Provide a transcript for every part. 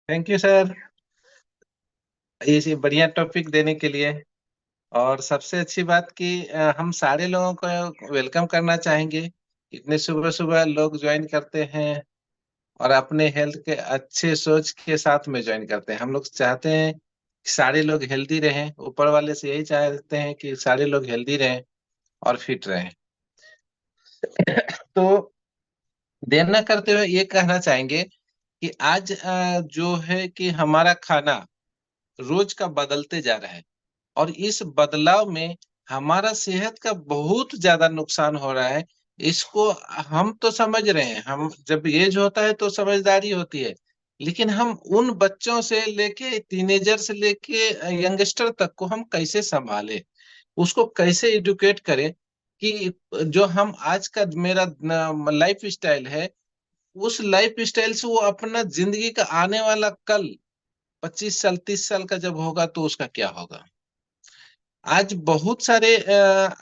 Thank you sir, ये बढ़िया topic देने के लिए। और सबसे अच्छी बात कि हम सारे लोगों को वेलकम करना चाहेंगे। इतने सुबह सुबह लोग ज्वाइन करते हैं और अपने हेल्थ के अच्छे सोच के साथ में ज्वाइन करते हैं। हम लोग चाहते हैं कि सारे लोग हेल्दी रहें, ऊपर वाले से यही चाहते हैं कि सारे लोग हेल्दी रहें और फिट रहें। तो देर न करते हुए ये कहना चाहेंगे कि आज जो है कि हमारा खाना रोज का बदलते जा रहा है, और इस बदलाव में हमारा सेहत का बहुत ज्यादा नुकसान हो रहा है। इसको हम तो समझ रहे हैं, हम जब एज होता है तो समझदारी होती है, लेकिन हम उन बच्चों से लेके टीनेजर से लेके यंगस्टर तक को हम कैसे संभालें, उसको कैसे एडुकेट करें कि जो हम आज का मेरा लाइफ स्टाइल है, उस लाइफ स्टाइल से वो अपना जिंदगी का आने वाला कल 25 साल 30 साल का जब होगा तो उसका क्या होगा। आज बहुत सारे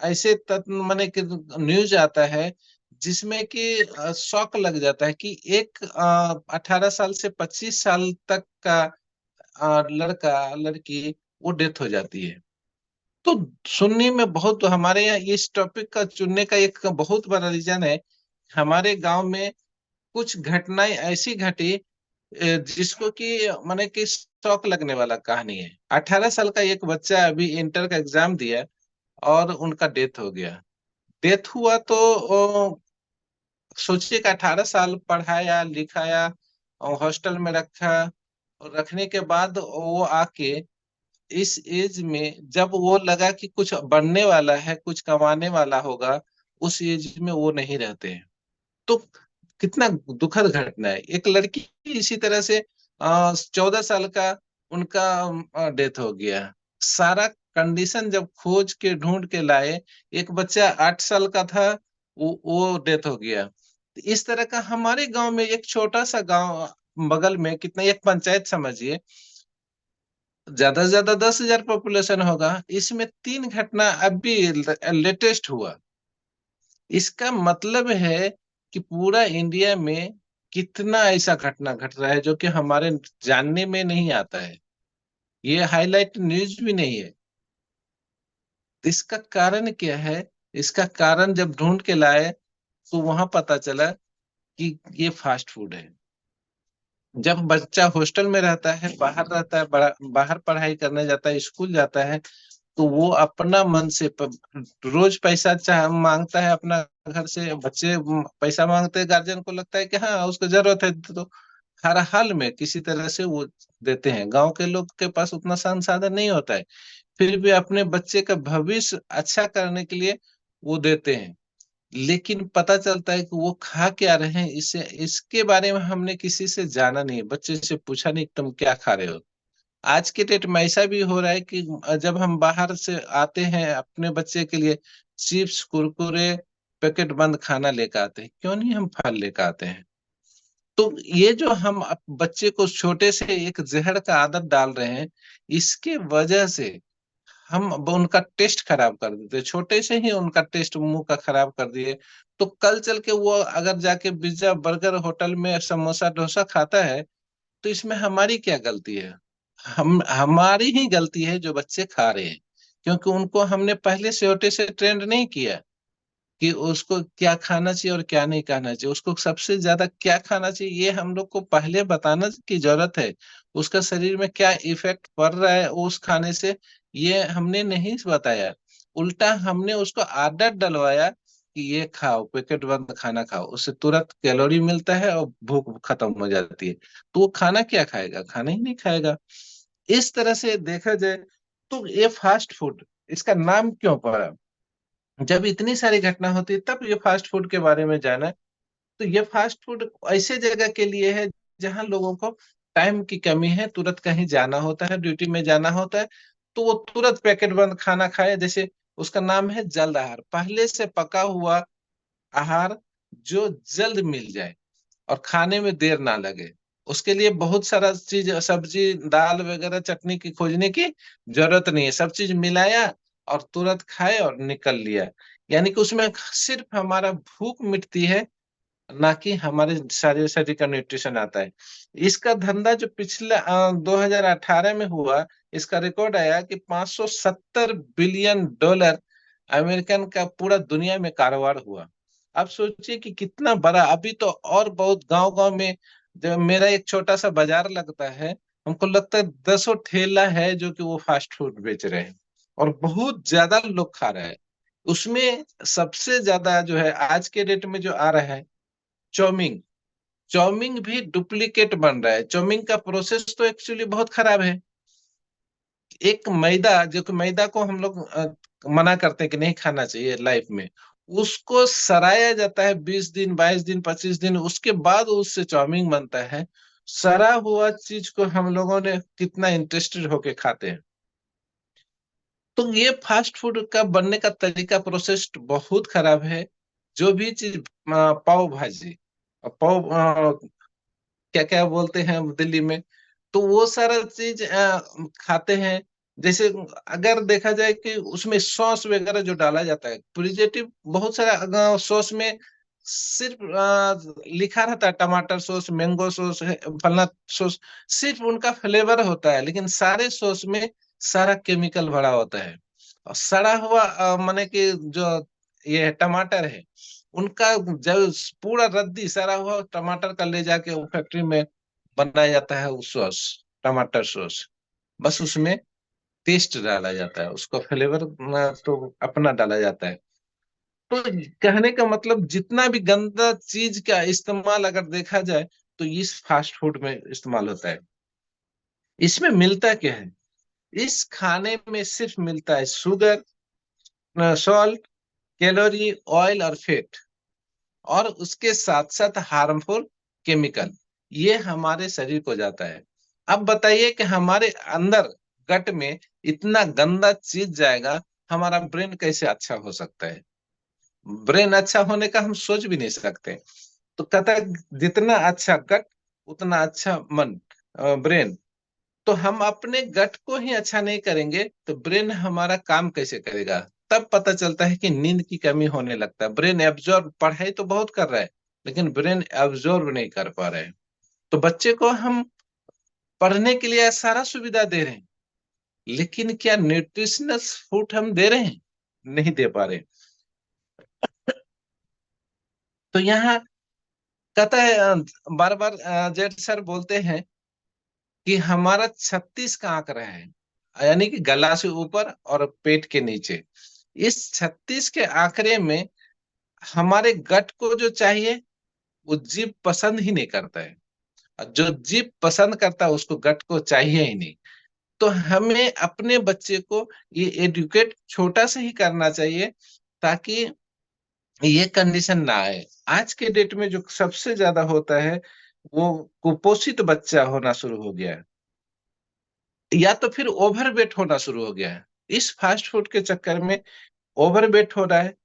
ऐसे तत्व माने कि न्यूज आता है जिसमें कि शौक लग जाता है कि एक 18 साल से 25 साल तक का लड़का लड़की वो डेथ हो जाती है। तो सुनने में बहुत, हमारे यहाँ इस टॉपिक का चुनने का एक बहुत बड़ा रीजन है। हमारे गांव में कुछ घटनाएं ऐसी घटी जिसको कि माने कि शौक लगने वाला कहानी है। 18 साल का एक बच्चा अभी इंटर का एग्जाम दिया और उनका डेथ हो गया। डेथ हुआ तो सोचिए कि 18 साल पढ़ाया लिखाया और हॉस्टल में रखा, और रखने के बाद वो आके इस एज में जब वो लगा कि कुछ बनने वाला है, कुछ कमाने वाला होगा, उस एज में वो नहीं रहते हैं। तो कितना दुखद घटना है। एक लड़की इसी तरह से 14 साल का उनका डेथ हो गया। सारा कंडीशन जब खोज के ढूंढ के लाए, एक बच्चा 8 साल का था, वो डेथ हो गया। इस तरह का हमारे गांव में, एक छोटा सा गांव बगल में, कितना, एक पंचायत समझिए, ज्यादा से ज्यादा 10,000 पॉपुलेशन होगा, इसमें 3 घटना अभी लेटेस्ट हुआ। इसका मतलब है कि पूरा इंडिया में कितना ऐसा घटना घट रहा है जो कि हमारे जानने में नहीं आता है। ये हाईलाइट न्यूज भी नहीं है। तो इसका कारण क्या है? इसका कारण जब ढूंढ के लाए तो वहां पता चला कि ये फास्ट फूड है। जब बच्चा हॉस्टल में रहता है, बाहर रहता है, बाहर पढ़ाई करने जाता है, स्कूल जाता है, तो वो अपना मन से रोज पैसा चाह मांगता है अपना घर से। बच्चे पैसा मांगते हैं, गार्जियन को लगता है कि हाँ उसको जरूरत है, तो हर हाल में किसी तरह से वो देते हैं। गांव के लोग के पास उतना संसाधन नहीं होता है, फिर भी अपने बच्चे का भविष्य अच्छा करने के लिए वो देते हैं। लेकिन पता चलता है कि वो खा क्या रहे हैं, इसे इसके बारे में हमने किसी से जाना नहीं, बच्चे से पूछा नहीं तुम क्या खा रहे हो। आज के डेट में ऐसा भी हो रहा है कि जब हम बाहर से आते हैं अपने बच्चे के लिए चिप्स कुरकुरे पैकेट बंद खाना लेकर आते हैं, क्यों नहीं हम फल लेकर आते हैं। तो ये जो हम बच्चे को छोटे से एक जहर का आदत डाल रहे हैं, इसके वजह से हम उनका टेस्ट खराब कर देते, छोटे से ही उनका टेस्ट मुंह का खराब कर दिए। तो कल चल के वो अगर जाके पिज्जा बर्गर होटल में समोसा डोसा खाता है, तो इसमें हमारी क्या गलती है? हम हमारी ही गलती है जो बच्चे खा रहे हैं, क्योंकि उनको हमने पहले से छोटे से ट्रेंड नहीं किया कि उसको क्या खाना चाहिए और क्या नहीं खाना चाहिए। उसको सबसे ज्यादा क्या खाना चाहिए ये हम लोग को पहले बताना की जरूरत है। उसका शरीर में क्या इफेक्ट पड़ रहा है उस खाने से, ये हमने नहीं बताया। उल्टा हमने उसको आदत डलवाया कि ये खाओ, पैकेट बंद खाना खाओ, उससे तुरंत कैलोरी मिलता है और भूख खत्म हो जाती है। तो वो खाना क्या खाएगा? खाना ही नहीं खाएगा। इस तरह से देखा जाए तो ये फास्ट फूड, इसका नाम क्यों पड़ा? जब इतनी सारी घटना होती है तब ये फास्ट फूड के बारे में जाना। तो ये फास्ट फूड ऐसे जगह के लिए है जहां लोगों को टाइम की कमी है, तुरंत कहीं जाना होता है, ड्यूटी में जाना होता है, तो वो तुरंत पैकेट बंद खाना खाए। जैसे उसका नाम है जल्द आहार, पहले से पका हुआ आहार जो जल्द मिल जाए और खाने में देर ना लगे। उसके लिए बहुत सारा चीज, सब्जी दाल वगैरह चटनी की खोजने की जरूरत नहीं है, सब चीज मिलाया और तुरंत खाए और निकल लिया। यानी कि उसमें सिर्फ हमारा भूख मिटती है, ना कि हमारे सारे शरीर का न्यूट्रिशन आता है। इसका धंधा जो पिछले 2018 में हुआ, इसका रिकॉर्ड आया कि 570 बिलियन डॉलर अमेरिकन का पूरा दुनिया में कारोबार हुआ। अब सोचिए कि कितना बड़ा। अभी तो और बहुत गांव गांव में, जो मेरा एक छोटा सा बाजार लगता है, हमको लगता है 10 ठेला है जो कि वो फास्ट फूड बेच रहे हैं, और बहुत ज्यादा लोग खा रहे हैं उसमें। सबसे ज्यादा जो है आज के डेट में जो आ रहा है, चाउमीन। चाउमीन भी डुप्लीकेट बन रहा है। चाउमीन का प्रोसेस तो एक्चुअली बहुत खराब है। एक मैदा, जो कि मैदा को हम लोग मना करते हैं कि नहीं खाना चाहिए लाइफ में, उसको सराया जाता है 20 दिन, 22 दिन, 25 दिन, उसके बाद उससे चाउमीन बनता है। सरा हुआ चीज को हम लोगों ने कितना इंटरेस्टेड होके खाते हैं। तो ये फास्ट फूड का बनने का तरीका, प्रोसेस बहुत खराब है। जो भी चीज, पाव भाजी, पाव, क्या क्या बोलते हैं दिल्ली में, तो वो सारा चीज खाते हैं। जैसे अगर देखा जाए कि उसमें सॉस वगैरह जो डाला जाता है, प्रिजर्वेटिव बहुत सारा सॉस में सिर्फ लिखा रहता है टमाटर सॉस, मैंगो सॉस, फलना सॉस, सिर्फ उनका फ्लेवर होता है, लेकिन सारे सॉस में सारा केमिकल भरा होता है। और सड़ा हुआ माने कि जो ये टमाटर है, उनका जब पूरा रद्दी सड़ा हुआ टमाटर का ले जाके वो फैक्ट्री में बनाया जाता है, वो सॉस, टमाटर सॉस। बस उसमें टेस्ट डाला जाता है, उसका फ्लेवर तो अपना डाला जाता है। तो कहने का मतलब, जितना भी गंदा चीज का इस्तेमाल अगर देखा जाए, तो इस फास्ट फूड में इस्तेमाल होता है। इसमें मिलता क्या है? इस खाने में सिर्फ मिलता है शुगर, सॉल्ट, कैलोरी, ऑयल और फैट, और उसके साथ साथ हार्मफुल केमिकल। ये हमारे शरीर को जाता है। अब बताइए कि हमारे अंदर गट में इतना गंदा चीज जाएगा, हमारा ब्रेन कैसे अच्छा हो सकता है? ब्रेन अच्छा होने का हम सोच भी नहीं सकते। तो कहता है जितना अच्छा गट, उतना अच्छा मन, ब्रेन। तो हम अपने गट को ही अच्छा नहीं करेंगे तो ब्रेन हमारा काम कैसे करेगा? तब पता चलता है कि नींद की कमी होने लगता है। ब्रेन एब्जॉर्ब, पढ़ाई तो बहुत कर रहा है, लेकिन ब्रेन एब्जॉर्ब नहीं कर पा रहे हैं। तो बच्चे को हम पढ़ने के लिए सारा सुविधा दे रहे हैं, लेकिन क्या न्यूट्रिशनस फूड हम दे रहे हैं? नहीं दे पा रहे। तो यहाँ कहता है, बार बार जेठ सर बोलते हैं कि हमारा 36 का आंकड़ा है, यानी कि गला से ऊपर और पेट के नीचे। इस 36 के आंकड़े में हमारे गट को जो चाहिए, वो जीभ पसंद ही नहीं करता है। और जो जीभ पसंद करता है, उसको गट को चाहिए ही नहीं। तो हमें अपने बच्चे को ये एडुकेट छोटा से ही करना चाहिए, ताकि ये कंडीशन ना आए। आज के डेट में जो सबसे ज्यादा होता है, वो कुपोषित बच्चा होना शुरू हो गया है, या तो फिर ओवरवेट होना शुरू हो गया है। इस फास्ट फूड के चक्कर में ओवरवेट हो रहा है,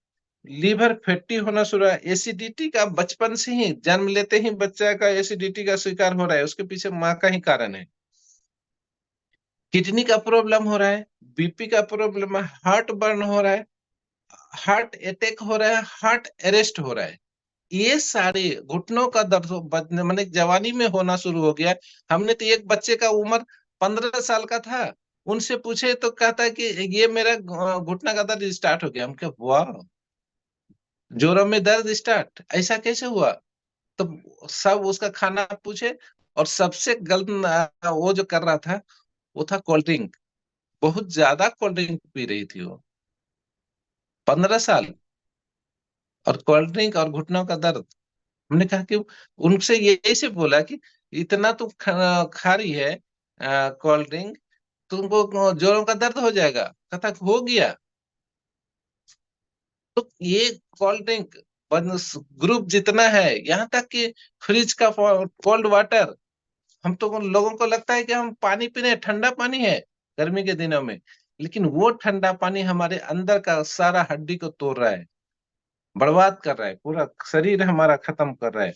लीवर फैटी होना शुरू है, एसिडिटी का बचपन से ही, जन्म लेते ही बच्चा का एसिडिटी का शिकार हो रहा है। उसके पीछे माँ का ही कारण है। किडनी का प्रॉब्लम हो रहा है, बीपी का प्रॉब्लम है, हार्ट बर्न हो रहा है, हार्ट अटैक हो रहा है, हार्ट अरेस्ट हो रहा है। ये सारे घुटनों का दर्द मैंने जवानी में होना शुरू हो गया। हमने तो एक बच्चे का उम्र 15 साल का था, उनसे पूछे तो कहता है कि ये मेरा घुटना का दर्द स्टार्ट हो गया। हम क्या, वाह, जोरों में दर्द स्टार्ट, ऐसा कैसे हुआ? तो सब उसका खाना पूछे, और सबसे गलत वो जो कर रहा था, वो था कोल्ड ड्रिंक। बहुत ज्यादा कोल्ड ड्रिंक पी रही थी वो। 15 साल, और कोल्ड ड्रिंक और घुटनों का दर्द। हमने कहा कि, उनसे यही से बोला कि इतना तुम खा रही है कोल्ड ड्रिंक, तुमको जोड़ों का दर्द हो जाएगा। कहता हो गया। तो ये कोल्ड ड्रिंक ग्रुप जितना है, यहाँ तक कि फ्रिज का कोल्ड वाटर, हम तो उन लोगों को लगता है कि हम पानी पी रहे हैं, ठंडा पानी है गर्मी के दिनों में, लेकिन वो ठंडा पानी हमारे अंदर का सारा हड्डी को तोड़ रहा है, बर्बाद कर रहा है, पूरा शरीर हमारा खत्म कर रहा है।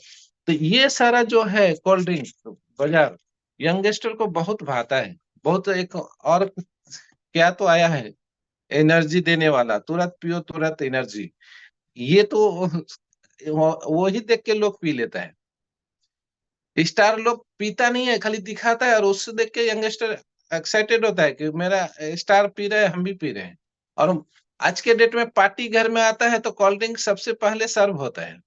तो ये सारा जो है कोल्ड ड्रिंक बाजार, यंगस्टर को बहुत भाता है। बहुत एक और क्या तो आया है, एनर्जी देने वाला, तुरंत पियो तुरंत एनर्जी। ये तो वही देख के लोग पी लेता है। स्टार लोग पीता नहीं है, खाली दिखाता है, और उससे देख के यंगस्टर एक्साइटेड होता है कि मेरा स्टार पी रहे हैं, हम भी पी रहे हैं। और आज के डेट में पार्टी घर में आता है तो कोल्ड ड्रिंक सबसे पहले सर्व होता है।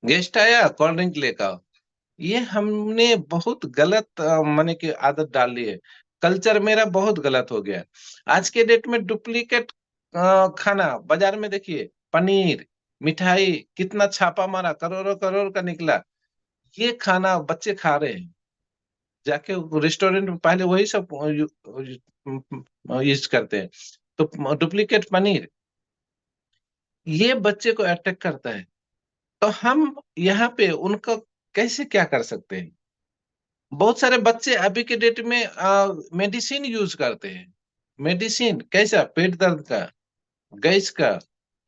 गेस्ट आया, कोल्ड ड्रिंक लेकर आओ। ये हमने बहुत गलत माने की आदत डाल ली है। कल्चर मेरा बहुत गलत हो गया है। आज के डेट में डुप्लीकेट खाना बाजार में देखिए, पनीर, मिठाई, कितना छापा मारा, करोड़ों करोड़ का निकला। ये खाना बच्चे खा रहे हैं जाके रेस्टोरेंट में, पहले वही सब यूज करते हैं। तो डुप्लीकेट पनीर, ये बच्चे को अट्रैक्ट करता है। तो हम यहाँ पे उनका कैसे क्या कर सकते हैं? बहुत सारे बच्चे अभी के डेट में मेडिसिन यूज करते हैं। मेडिसिन कैसा? पेट दर्द का, गैस का,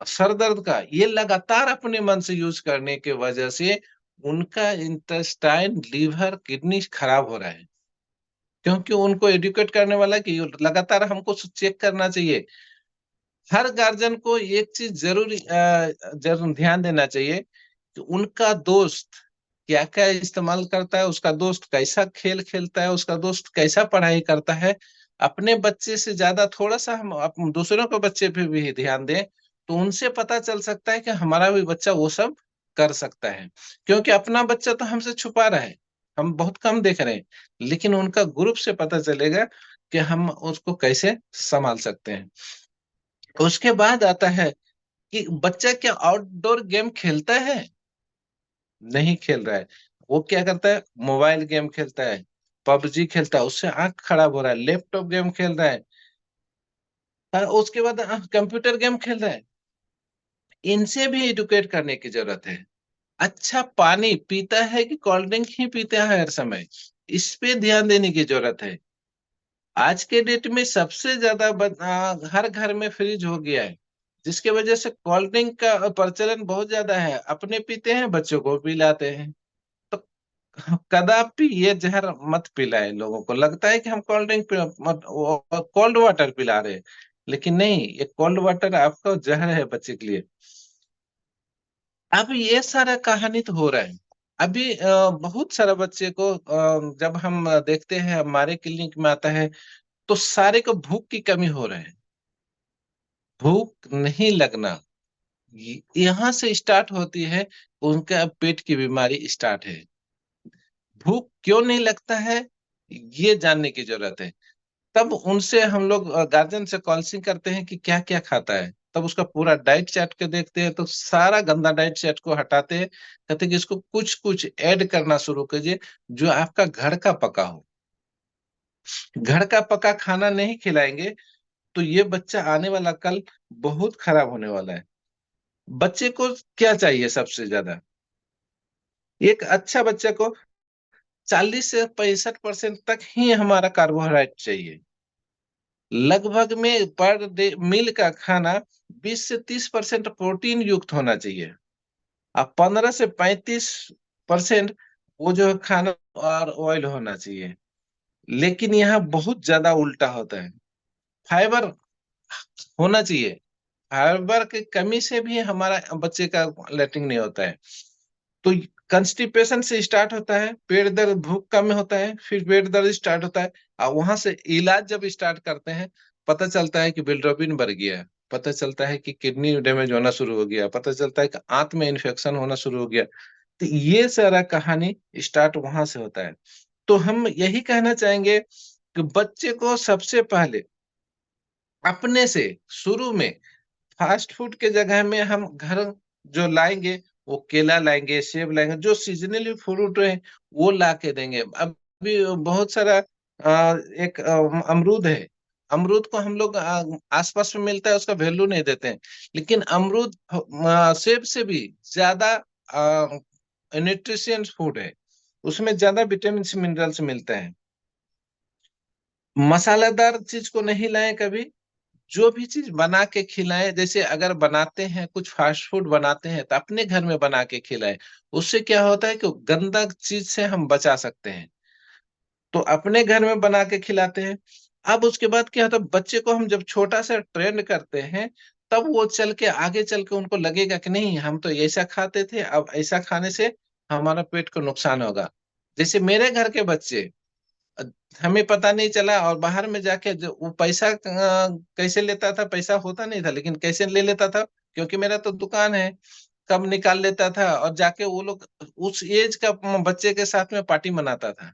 सर दर्द का, ये लगातार अपने मन से यूज करने के वजह से उनका इंटेस्टाइन, लीवर, किडनी खराब हो रहा है। क्योंकि उनको एडुकेट करने वाला कि लगातार हमको चेक करना चाहिए। हर गार्जियन को एक चीज जरूर ध्यान देना चाहिए कि उनका दोस्त क्या क्या इस्तेमाल करता है, उसका दोस्त कैसा खेल खेलता है, उसका दोस्त कैसा पढ़ाई करता है। अपने बच्चे से ज्यादा थोड़ा सा हम दूसरों के बच्चे पे भी ध्यान दें, तो उनसे पता चल सकता है कि हमारा भी बच्चा वो सब कर सकता है। क्योंकि अपना बच्चा तो हमसे छुपा रहा है, हम बहुत कम देख रहे हैं, लेकिन उनका ग्रुप से पता चलेगा कि हम उसको कैसे संभाल सकते हैं। उसके बाद आता है कि बच्चा क्या आउटडोर गेम खेलता है? नहीं खेल रहा है। वो क्या करता है? मोबाइल गेम खेलता है, पबजी खेलता है, उससे आंख खराब हो रहा है। लैपटॉप गेम खेल रहा है, उसके बाद कंप्यूटर गेम खेल रहा है। इनसे भी एडुकेट करने की जरूरत है। अच्छा पानी पीता है कि कोल्ड ड्रिंक ही पीता है हर समय, इस पे ध्यान देने की जरूरत है। आज के डेट में सबसे ज्यादा हर घर में फ्रिज हो गया है, जिसके वजह से कोल्ड ड्रिंक का प्रचलन बहुत ज्यादा है। अपने पीते हैं, बच्चों को पिलाते हैं। तो कदापि ये जहर मत पिलाए। लोगों को लगता है कि हम कोल्ड ड्रिंक कोल्ड वाटर पिला रहे हैं, लेकिन नहीं, ये कोल्ड वाटर आपका जहर है बच्चे के लिए। अब ये सारा कहानी तो हो रहा है। अभी बहुत सारा बच्चे को जब हम देखते हैं, हमारे क्लिनिक में आता है, तो सारे को भूख की कमी हो रहा है। भूख नहीं लगना यहाँ से स्टार्ट होती है। उनका पेट की बीमारी स्टार्ट है। भूख क्यों नहीं लगता है, ये जानने की जरूरत है। तब उनसे हम लोग गार्जियन से काउंसलिंग करते हैं कि क्या क्या खाता है। तब उसका पूरा डाइट चार्ट के देखते हैं, तो सारा गंदा डाइट चार्ट को हटाते हैं। कहते हैं कि इसको कुछ कुछ ऐड करना शुरू कीजिए, जो आपका घर का पका हो। घर का पका खाना नहीं खिलाएंगे तो ये बच्चा आने वाला कल बहुत खराब होने वाला है। बच्चे को क्या चाहिए सबसे ज्यादा? एक अच्छा बच्चे को 40 से 65% तक ही हमारा कार्बोहाइड्रेट चाहिए। लगभग में पर डे मील का खाना 20 से 30% प्रोटीन युक्त होना चाहिए। अब 15 से 35% वो जो है खाना और ऑयल होना चाहिए। लेकिन यहाँ बहुत ज्यादा उल्टा होता है। फाइबर होना चाहिए। फाइबर की कमी से भी हमारा बच्चे का लैट्रिन नहीं होता है। तो कंस्टिपेशन से स्टार्ट होता है, पेट दर्द, भूख कम होता है, फिर पेट दर्द स्टार्ट होता है। और वहां से इलाज जब स्टार्ट करते हैं, पता चलता है कि बिलिरुबिन बढ़ गया है, पता चलता है कि किडनी डैमेज होना शुरू हो गया, पता चलता है कि आंत में इन्फेक्शन होना शुरू हो गया। तो ये सारा कहानी स्टार्ट वहां से होता है। तो हम यही कहना चाहेंगे कि बच्चे को सबसे पहले अपने से शुरू में फास्ट फूड के जगह में हम घर जो लाएंगे, वो केला लाएंगे, सेब लाएंगे, जो सीजनली फ्रूट है वो ला के देंगे। अभी बहुत सारा एक अमरूद है। अमरूद को हम लोग आसपास में मिलता है, उसका वैल्यू नहीं देते हैं। लेकिन अमरूद सेब से भी ज्यादा न्यूट्रिशियस फूड है। उसमें ज्यादा विटामिन मिनरल्स मिलते हैं। मसालेदार चीज को नहीं लाएं कभी। जो भी चीज बना के खिलाएं, जैसे अगर बनाते हैं कुछ फास्ट फूड बनाते हैं तो अपने घर में बना के खिलाएं। उससे क्या होता है कि गंदा चीज से हम बचा सकते हैं। तो अपने घर में बना के खिलाते हैं। अब उसके बाद क्या होता है, बच्चे को हम जब छोटा सा ट्रेंड करते हैं, तब वो चल के आगे चल के उनको लगेगा कि नहीं, हम तो ऐसा खाते थे, अब ऐसा खाने से हमारा पेट को नुकसान होगा। जैसे मेरे घर के बच्चे, अ, हमें पता नहीं चला और बाहर में जाके जो वो पैसा कैसे लेता था, पैसा होता नहीं था लेकिन कैसे ले लेता था, क्योंकि मेरा तो दुकान है, कब निकाल लेता था और जाके वो लोग उस एज का बच्चे के साथ में पार्टी मनाता था।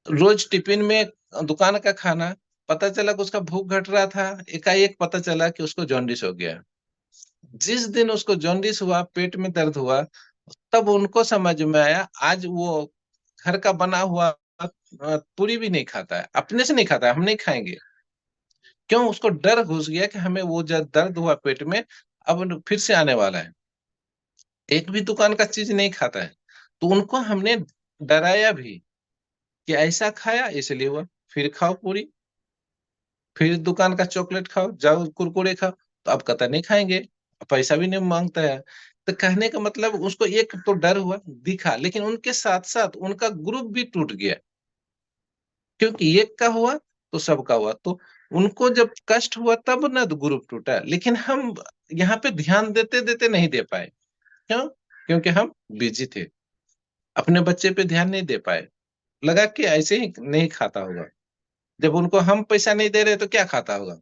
रोज टिफिन में दुकान का खाना, पता चला कि उसका भूख घट रहा था, एकाएक पता चला कि उसको जॉन्डिस हो गया। जिस दिन उसको जॉन्डिस हुआ, पेट में दर्द हुआ, तब उनको समझ में आया। आज वो घर का बना हुआ पूरी भी नहीं खाता है, अपने से नहीं खाता है, हम नहीं खाएंगे। क्यों? उसको डर घुस गया कि हमें वो जब दर्द हुआ पेट में, अब फिर से आने वाला है। एक भी दुकान का चीज नहीं खाता है। तो उनको हमने डराया भी कि ऐसा खाया इसलिए हुआ, फिर खाओ पूरी, फिर दुकान का चॉकलेट खाओ, जाओ कुरकुरे खाओ, तो अब कतई नहीं खाएंगे, पैसा भी नहीं मांगता है। तो कहने का मतलब उसको एक तो डर हुआ, दिखा, लेकिन उनके साथ साथ उनका ग्रुप भी टूट गया, क्योंकि एक का हुआ तो सबका हुआ। तो उनको जब कष्ट हुआ तब ना तो ग्रुप टूटा, लेकिन हम यहाँ पे ध्यान देते देते नहीं दे पाए। क्यों? क्योंकि हम बिजी थे, अपने बच्चे पे ध्यान नहीं दे पाए, लगा कि ऐसे ही नहीं खाता होगा। जब उनको हम पैसा नहीं दे रहे तो क्या खाता होगा,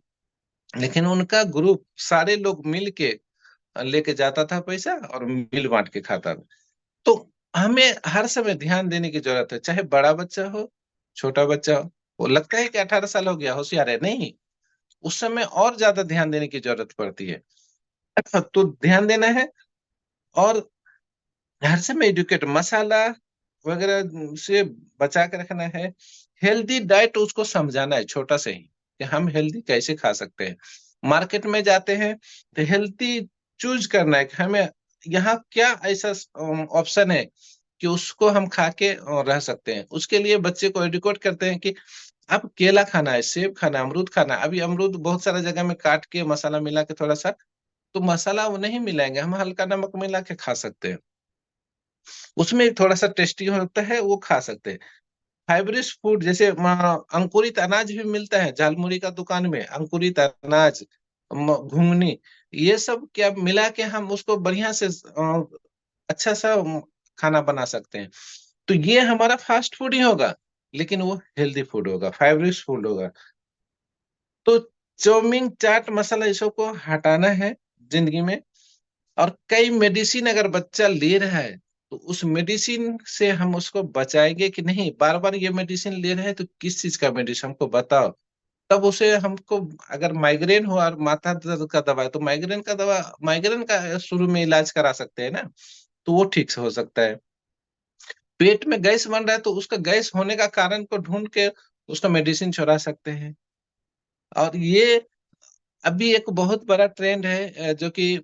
लेकिन उनका ग्रुप सारे लोग मिल के लेके जाता था पैसा और मिल बांट के खाता था। तो हमें हर समय ध्यान देने की जरूरत है, चाहे बड़ा बच्चा हो, छोटा बच्चा हो। वो लगता है कि 18 साल हो गया होशियार है, नहीं, उस समय और ज्यादा ध्यान देने की जरूरत पड़ती है। तो ध्यान देना है, और हर समय एडुकेट, मसाला वगैरह से बचा के रखना है। हेल्दी डाइट उसको समझाना है छोटा से ही, कि हम हेल्दी कैसे खा सकते हैं। मार्केट में जाते हैं तो हेल्दी चूज करना है कि हमें यहाँ क्या ऐसा ऑप्शन है कि उसको हम खा के रह सकते हैं। उसके लिए बच्चे को एडुकेट करते हैं कि अब केला खाना है, सेब खाना है, अमरूद खाना है। अभी अमरूद बहुत सारा जगह में काट के मसाला मिला के थोड़ा सा, तो मसाला वो नहीं मिलाएंगे, हम हल्का नमक मिला के खा सकते हैं, उसमें थोड़ा सा टेस्टी होता है, वो खा सकते हैं। हाइब्रिड फूड जैसे अंकुरित अनाज भी मिलता है, झालमुड़ी का दुकान में अंकुरित अनाज, घुंगनी, ये सब क्या मिला के हम उसको बढ़िया से अच्छा सा खाना बना सकते हैं। तो ये हमारा फास्ट फूड ही होगा, लेकिन वो हेल्दी फूड होगा, फाइब्रिक फूड होगा। तो चाउमीन, चाट मसाला, ये सब को हटाना है जिंदगी में। और कई मेडिसिन अगर बच्चा ले रहा है, तो उस मेडिसिन से हम उसको बचाएंगे कि नहीं, बार बार ये मेडिसिन ले रहे हैं तो किस चीज का मेडिसिन हमको बताओ। तब उसे हमको, अगर माइग्रेन हो और माथा दर्द का दवा है तो माइग्रेन का दवा, माइग्रेन का शुरू में इलाज करा सकते हैं ना, तो वो ठीक से हो सकता है। पेट में गैस बन रहा है तो उसका गैस होने का कारण को ढूंढ के उसका मेडिसिन छुड़ा सकते हैं। और ये अभी एक बहुत बड़ा ट्रेंड है, जो कि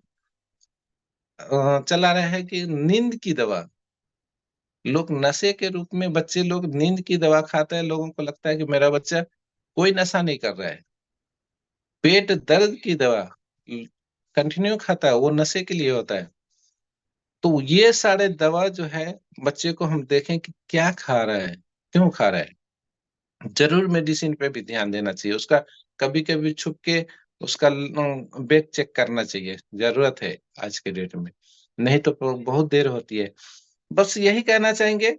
चला रहा है, कि नींद की दवा। लोग नशे के रूप में बच्चे लोग नींद की दवा खाते हैं, लोगों को लगता है कि मेरा बच्चा कोई नशा नहीं कर रहा है। पेट दर्द की दवा कंटिन्यू खाता है, वो नशे के लिए होता है। तो ये सारे दवा जो है, बच्चे को हम देखें कि क्या खा रहा है, क्यों खा रहा है। जरूर मेडिसिन पे भी ध्यान देना चाहिए उसका, कभी कभी छुप के उसका वेट चेक करना चाहिए, जरूरत है आज के डेट में, नहीं तो बहुत देर होती है। बस यही कहना चाहेंगे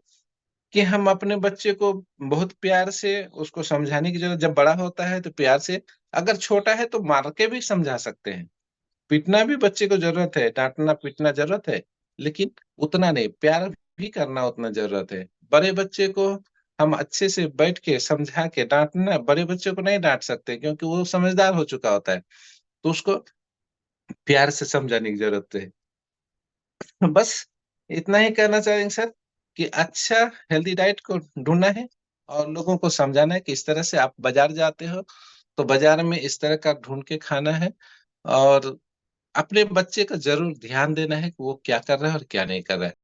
कि हम अपने बच्चे को बहुत प्यार से उसको समझाने की जरूरत, जब बड़ा होता है तो प्यार से, अगर छोटा है तो मार के भी समझा सकते हैं। पीटना भी बच्चे को जरूरत है, डांटना पीटना जरूरत है, लेकिन उतना नहीं, प्यार भी करना उतना जरूरत है। बड़े बच्चे को हम अच्छे से बैठ के समझा के, डांटना, बड़े बच्चे को नहीं डांट सकते क्योंकि वो समझदार हो चुका होता है, तो उसको प्यार से समझाने की जरूरत है। बस इतना ही कहना चाहेंगे सर, कि अच्छा हेल्दी डाइट को ढूंढना है, और लोगों को समझाना है कि इस तरह से आप बाजार जाते हो तो बाजार में इस तरह का ढूंढ के खाना है। और अपने बच्चे का जरूर ध्यान देना है कि वो क्या कर रहा है और क्या नहीं कर रहा है।